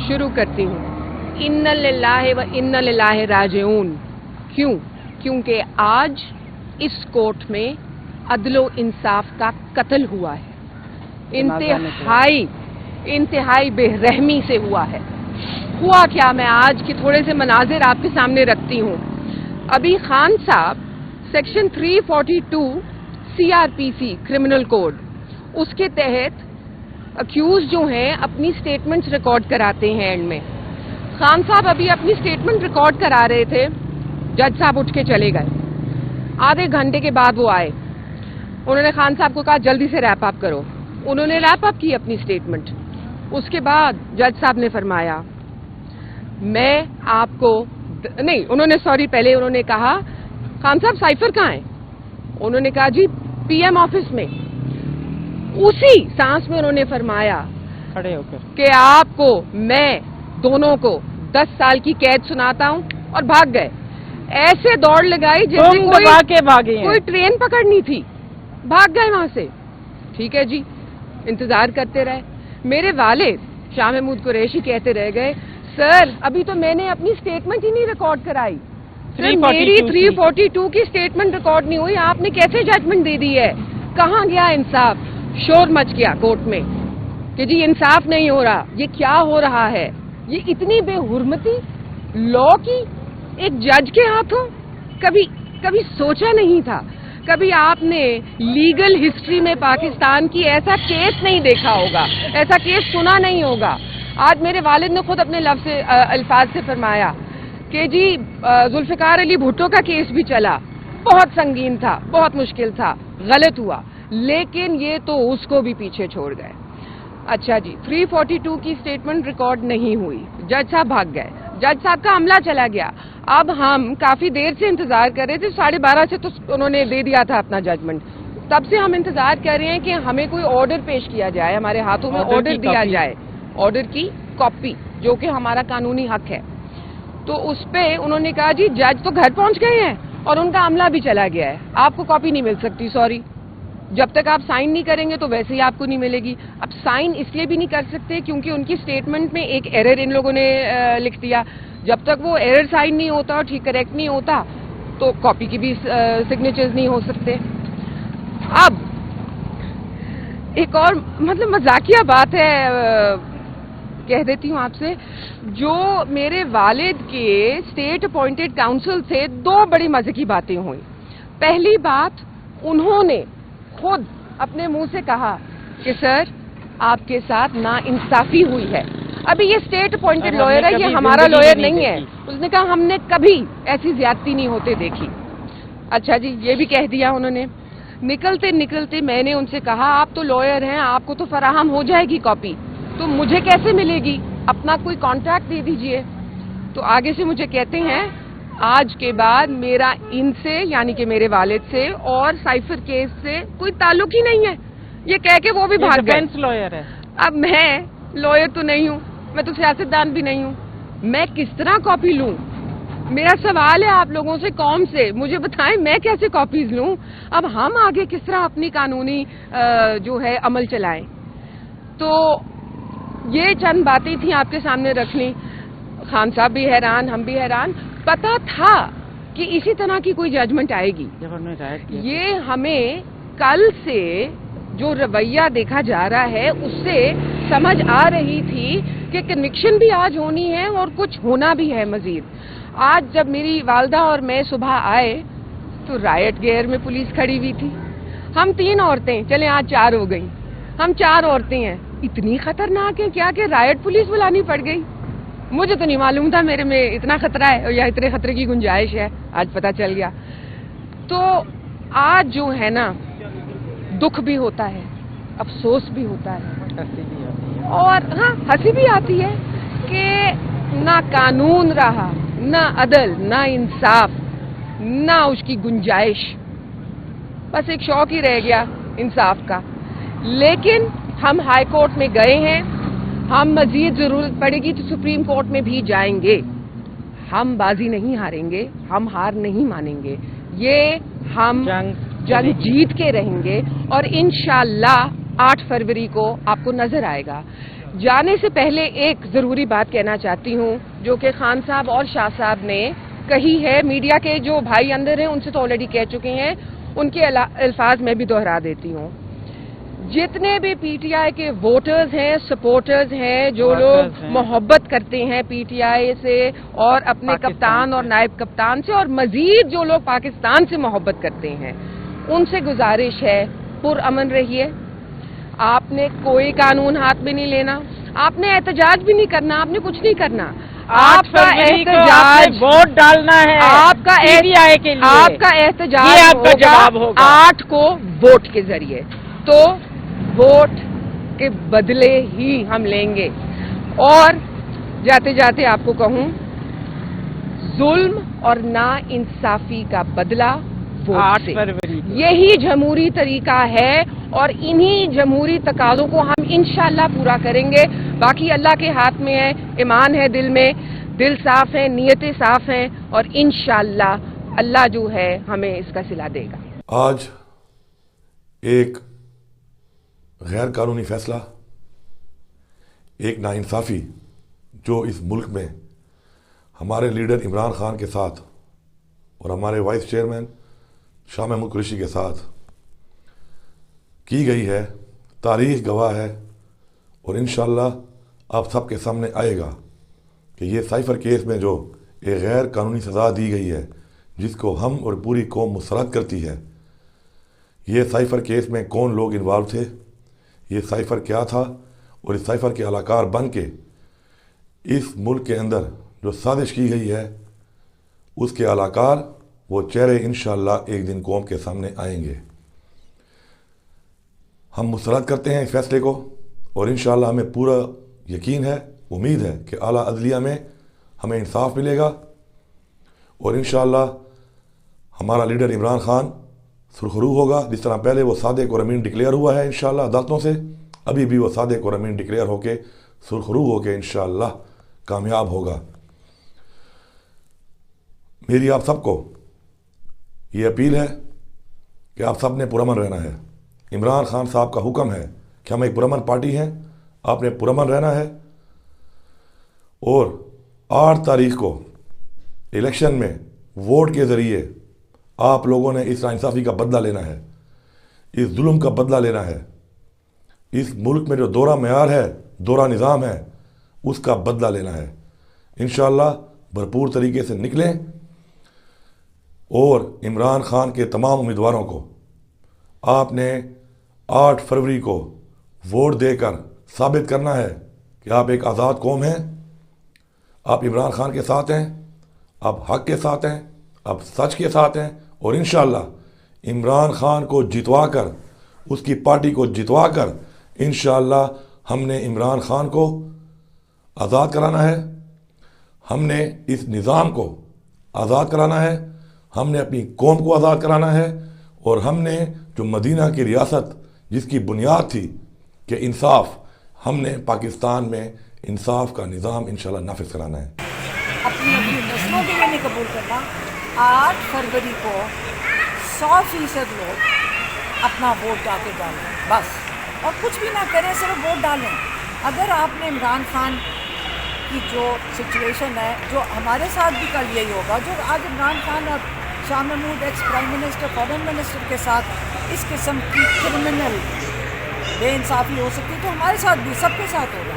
शुरू करती हूँ। इन्ना लिल्लाहि व इन्ना इलैहि राजिऊन। क्यों? क्योंकि आज इस कोर्ट में अदलो इंसाफ का कत्ल हुआ है, इंतहाई बेरहमी से हुआ है। हुआ क्या, मैं आज के थोड़े से मनाजिर आपके सामने रखती हूँ। अभी खान साहब सेक्शन 342 CRPC क्रिमिनल कोड, उसके तहत अक्यूज जो हैं अपनी स्टेटमेंट्स रिकॉर्ड कराते हैं एंड में। खान साहब अभी अपनी स्टेटमेंट रिकॉर्ड करा रहे थे, जज साहब उठ के चले गए। आधे घंटे के बाद वो आए, उन्होंने खान साहब को कहा जल्दी से रैप अप करो। उन्होंने रैप अप की अपनी स्टेटमेंट। उसके बाद जज साहब ने फरमाया मैं आपको नहीं, पहले उन्होंने कहा खान साहब साइफर कहाँ है? उन्होंने कहा जी PM ऑफिस में। उसी सांस में उन्होंने फरमाया खड़े होकर कि आपको मैं दोनों को 10 साल की कैद सुनाता हूं, और भाग गए। ऐसे दौड़ लगाई जैसे कोई ट्रेन पकड़नी थी, भाग गए वहां से। ठीक है जी, इंतजार करते रहे। मेरे वालिद शाह महमूद कुरैशी कहते रह गए सर अभी तो मैंने अपनी स्टेटमेंट ही नहीं रिकॉर्ड कराई, मेरी 342 की स्टेटमेंट रिकॉर्ड नहीं हुई, आपने कैसे जजमेंट दे दी है? कहाँ गया इंसाफ? शोर मच गया कोर्ट में कि जी इंसाफ नहीं हो रहा, ये क्या हो रहा है? ये इतनी बेहुरमती लॉ की एक जज के हाथों कभी सोचा नहीं था। कभी आपने लीगल हिस्ट्री में पाकिस्तान की ऐसा केस नहीं देखा होगा, ऐसा केस सुना नहीं होगा। आज मेरे वालिद ने खुद अपने अल्फाज से फरमाया कि जी जुल्फिकार अली भुट्टो का केस भी चला, बहुत संगीन था, बहुत मुश्किल था, गलत हुआ, लेकिन ये तो उसको भी पीछे छोड़ गए। अच्छा जी, 342 की स्टेटमेंट रिकॉर्ड नहीं हुई, जज साहब भाग गए, जज साहब का अमला चला गया। अब हम काफी देर से इंतजार कर रहे थे, 12:30 से तो उन्होंने दे दिया था अपना जजमेंट, तब से हम इंतजार कर रहे हैं कि हमें कोई ऑर्डर पेश किया जाए, हमारे हाथों में ऑर्डर दिया जाए, ऑर्डर की कॉपी, जो कि हमारा कानूनी हक है। तो उस पे उन्होंने कहा जी जज तो घर पहुंच गए हैं और उनका अमला भी चला गया है, आपको कॉपी नहीं मिल सकती, सॉरी, जब तक आप साइन नहीं करेंगे तो वैसे ही आपको नहीं मिलेगी। अब साइन इसलिए भी नहीं कर सकते क्योंकि उनकी स्टेटमेंट में एक एरर इन लोगों ने लिख दिया, जब तक वो एरर साइन नहीं होता और ठीक करेक्ट नहीं होता तो कॉपी की भी सिग्नेचर्स नहीं हो सकते। अब एक और मतलब मजाकिया बात है, कह देती हूँ आपसे, जो मेरे वालिद के स्टेट अपॉइंटेड काउंसिल से 2 बड़ी मजे की बातें हुई। पहली बात, उन्होंने खुद अपने मुंह से कहा कि सर आपके साथ नाइंसाफी हुई है। अभी ये स्टेट अपॉइंटेड लॉयर है, ये हमारा लॉयर नहीं है। उसने कहा हमने कभी ऐसी ज्यादती नहीं होते देखी। अच्छा जी, ये भी कह दिया उन्होंने। निकलते निकलते मैंने उनसे कहा आप तो लॉयर हैं, आपको तो फराहम हो जाएगी कॉपी, तो मुझे कैसे मिलेगी? अपना कोई कॉन्ट्रैक्ट दे दीजिए। तो आगे से मुझे कहते हैं आज के बाद मेरा इनसे यानी कि मेरे वालिद से और साइफर केस से कोई ताल्लुक ही नहीं है। ये कह के वो भी भाग गए। डिफेंस लॉयर है। अब मैं लॉयर तो नहीं हूँ, मैं तो सियासतदान भी नहीं हूँ, मैं किस तरह कॉपी लूँ? मेरा सवाल है आप लोगों से, कौम से, मुझे बताएं मैं कैसे कॉपीज लूँ? अब हम आगे किस तरह अपनी कानूनी जो है अमल चलाएं? तो ये चंद बातें थी आपके सामने रखनी। खान साहब भी हैरान, हम भी हैरान। पता था कि इसी तरह की कोई जजमेंट आएगी। ये हमें कल से जो रवैया देखा जा रहा है उससे समझ आ रही थी कि कन्विक्शन भी आज होनी है और कुछ होना भी है मजीद। आज जब मेरी वालदा और मैं सुबह आए तो रायट गेयर में पुलिस खड़ी हुई थी। हम 3 औरतें, चले आज 4 हो गई, हम 4 औरतें हैं, इतनी खतरनाक है क्या कि रायट पुलिस बुलानी पड़ गई? मुझे तो नहीं मालूम था मेरे में इतना खतरा है या इतने खतरे की गुंजाइश है, आज पता चल गया। तो आज जो है ना, दुख भी होता है, अफसोस भी होता है और हाँ हंसी भी आती है कि ना कानून रहा, ना अदल, ना इंसाफ, ना उसकी गुंजाइश, बस एक शौक ही रह गया इंसाफ का। लेकिन हम हाई कोर्ट में गए हैं, हम मजीद जरूरत पड़ेगी तो सुप्रीम कोर्ट में भी जाएंगे। हम बाजी नहीं हारेंगे, हम हार नहीं मानेंगे, ये हम जंग जीत के रहेंगे और इंशाअल्लाह 8 फरवरी को आपको नजर आएगा جانے سے پہلے ایک ضروری بات کہنا چاہتی ہوں جو کہ خان صاحب اور شاہ صاحب نے کہی ہے. میڈیا کے جو بھائی اندر ہیں ان سے تو آلریڈی کہہ چکے ہیں, ان کے الفاظ میں بھی دہرا دیتی ہوں. جتنے بھی پی ٹی آئی کے ووٹرز ہیں, سپورٹرز ہیں, جو لوگ محبت کرتے ہیں پی ٹی آئی سے اور اپنے کپتان اور نائب کپتان سے, اور مزید جو لوگ پاکستان سے محبت کرتے ہیں, ان سے گزارش ہے پرامن رہیے. آپ نے کوئی قانون ہاتھ میں نہیں لینا, آپ نے احتجاج بھی نہیں کرنا, آپ نے کچھ نہیں کرنا. آپ کا احتجاج ووٹ ڈالنا ہے, آپ کا احتجاج ہوگا 8 کو ووٹ کے ذریعے. تو ووٹ کے بدلے ہی ہم لیں گے. اور جاتے جاتے آپ کو کہوں, ظلم اور نا انصافی کا بدلہ ووٹ سے. یہی جمہوری طریقہ ہے اور انہی جمہوری تقاضوں کو ہم انشاءاللہ پورا کریں گے. باقی اللہ کے ہاتھ میں ہے, ایمان ہے دل میں, دل صاف ہے, نیتیں صاف ہیں, اور انشاءاللہ اللہ جو ہے ہمیں اس کا صلہ دے گا. آج ایک غیر قانونی فیصلہ, ایک ناانصافی جو اس ملک میں ہمارے لیڈر عمران خان کے ساتھ اور ہمارے وائس چیئرمین شاہ محمود قریشی کے ساتھ کی گئی ہے, تاریخ گواہ ہے. اور انشاءاللہ آپ سب کے سامنے آئے گا کہ یہ سائفر کیس میں جو ایک غیر قانونی سزا دی گئی ہے, جس کو ہم اور پوری قوم مسترد کرتی ہے, یہ سائفر کیس میں کون لوگ انوالو تھے, یہ سائفر کیا تھا, اور اس سائفر کے علاقار بن کے اس ملک کے اندر جو سازش کی گئی ہے, اس کے علاقار وہ چہرے انشاءاللہ ایک دن قوم کے سامنے آئیں گے. ہم مسترد کرتے ہیں اس فیصلے کو, اور انشاءاللہ ہمیں پورا یقین ہے, امید ہے کہ اعلیٰ عدلیہ میں ہمیں انصاف ملے گا, اور انشاءاللہ ہمارا لیڈر عمران خان سرخرو ہوگا. جس طرح پہلے وہ صادق اور امین ڈکلیئر ہوا ہے انشاءاللہ عدالتوں سے, ابھی بھی وہ صادق اور امین ڈکلیئر ہو کے سرخرو ہو کے انشاءاللہ کامیاب ہوگا. میری آپ سب کو یہ اپیل ہے کہ آپ سب نے پرامن رہنا ہے. عمران خان صاحب کا حکم ہے کہ ہم ایک پرامن پارٹی ہیں, آپ نے پرامن رہنا ہے. اور 8 تاریخ کو الیکشن میں ووٹ کے ذریعے آپ لوگوں نے اس ناانصافی کا بدلہ لینا ہے, اس ظلم کا بدلہ لینا ہے. اس ملک میں جو دورہ معیار ہے, دورہ نظام ہے, اس کا بدلہ لینا ہے. انشاءاللہ بھرپور طریقے سے نکلیں, اور عمران خان کے تمام امیدواروں کو آپ نے 8 فروری کو ووٹ دے کر ثابت کرنا ہے کہ آپ ایک آزاد قوم ہیں, آپ عمران خان کے ساتھ ہیں, آپ حق کے ساتھ ہیں, آپ سچ کے ساتھ ہیں. اور انشاءاللہ عمران خان کو جتوا کر, اس کی پارٹی کو جتوا کر انشاءاللہ ہم نے عمران خان کو آزاد کرانا ہے, ہم نے اس نظام کو آزاد کرانا ہے, ہم نے اپنی قوم کو آزاد کرانا ہے, اور ہم نے جو مدینہ کی ریاست جس کی بنیاد تھی کہ انصاف, ہم نے پاکستان میں انصاف کا نظام انشاءاللہ نافذ کرانا ہے. اپنی نسلوں کے لیے نہیں قبول کرنا. 8 فروری کو 100% لوگ اپنا ووٹ جا کے ڈالیں بس, اور کچھ بھی نہ کریں, صرف ووٹ ڈالیں. اگر آپ نے عمران خان کی جو سچویشن ہے, جو ہمارے ساتھ بھی کل یہی ہوگا, جو آج عمران خان اور Shah Mahmood ex prime minister, foreign minister کے ساتھ اس قسم کی کرمنل بے انصافی ہو سکتی, تو ہمارے ساتھ بھی, سب کے ساتھ ہوگا.